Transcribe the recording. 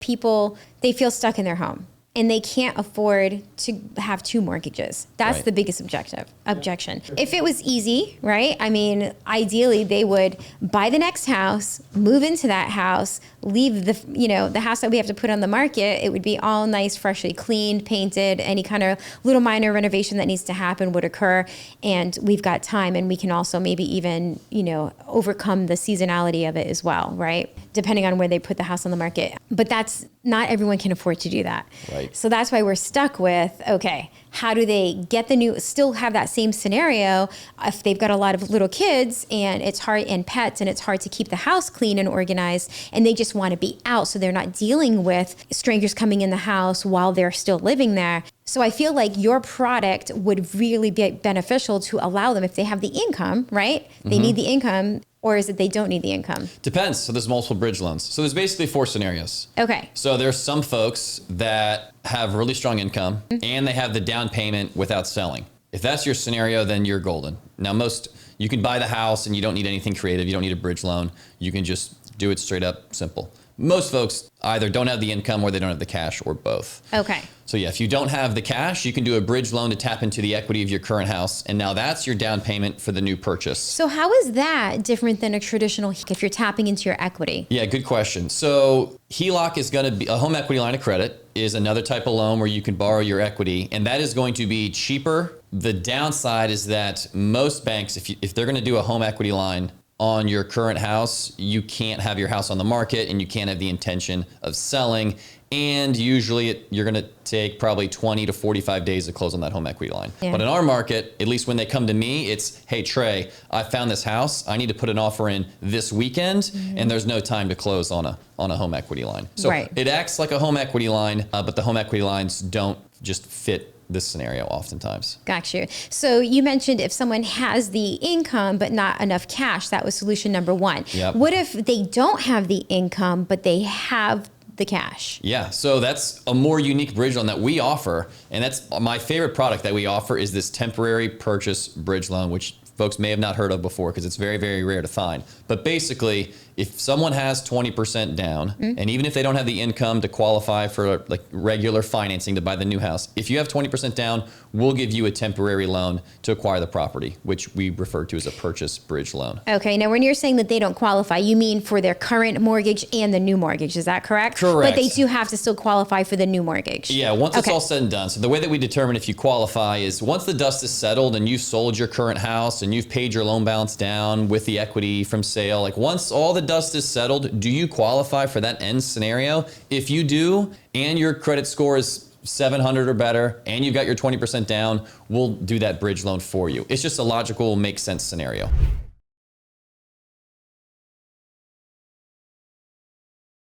people, they feel stuck in their home and they can't afford to have 2 mortgages. That's the biggest objection. If it was easy, right? I mean, ideally they would buy the next house, move into that house, leave the house that we have to put on the market. It would be all nice, freshly cleaned, painted, any kind of little minor renovation that needs to happen would occur. And we've got time, and we can also maybe even, overcome the seasonality of it as well, right? Depending on where they put the house on the market. But that's not everyone can afford to do that. Right. So that's why we're stuck with, okay, how do they get still have that same scenario if they've got a lot of little kids and it's hard, and pets, and it's hard to keep the house clean and organized, and they just want to be out so they're not dealing with strangers coming in the house while they're still living there. So I feel like your product would really be beneficial to allow them, if they have the income, right? They need the income, or is it they don't need the income? Depends. So there's multiple bridge loans. So there's basically 4 scenarios. Okay. So there's some folks that have really strong income and they have the down payment without selling. If that's your scenario, then you're golden. Now, you can buy the house and you don't need anything creative. You don't need a bridge loan. You can just do it straight up simple. Most folks either don't have the income or they don't have the cash, or both. Okay. So yeah, if you don't have the cash, you can do a bridge loan to tap into the equity of your current house. And now that's your down payment for the new purchase. So how is that different than a traditional, if you're tapping into your equity? Yeah, good question. So HELOC is going to be a home equity line of credit, is another type of loan where you can borrow your equity, and that is going to be cheaper. The downside is that most banks, if they're going to do a home equity line on your current house, you can't have your house on the market and you can't have the intention of selling. And usually you're going to take probably 20 to 45 days to close on that home equity line. Yeah. But in our market, at least when they come to me, it's, hey, Trey, I found this house. I need to put an offer in this weekend, and there's no time to close on a home equity line. So it acts like a home equity line, but the home equity lines don't just fit this scenario oftentimes. Got you. So you mentioned if someone has the income but not enough cash, that was solution number 1. Yep. What if they don't have the income but they have the cash? Yeah, so that's a more unique bridge loan that we offer, and that's my favorite product that we offer is this temporary purchase bridge loan, which folks may have not heard of before because it's very, very rare to find. But basically, if someone has 20% down, and even if they don't have the income to qualify for like regular financing to buy the new house, if you have 20% down, we'll give you a temporary loan to acquire the property, which we refer to as a purchase bridge loan. Okay, now when you're saying that they don't qualify, you mean for their current mortgage and the new mortgage, is that correct? Correct. But they do have to still qualify for the new mortgage. Yeah, once it's all said and done. So the way that we determine if you qualify is once the dust is settled and you've sold your current house and you've paid your loan balance down with the equity from sale, like once all the dust is settled, do you qualify for that end scenario? If you do, and your credit score is 700 or better, and you've got your 20% down, we'll do that bridge loan for you. It's just a logical, make sense scenario.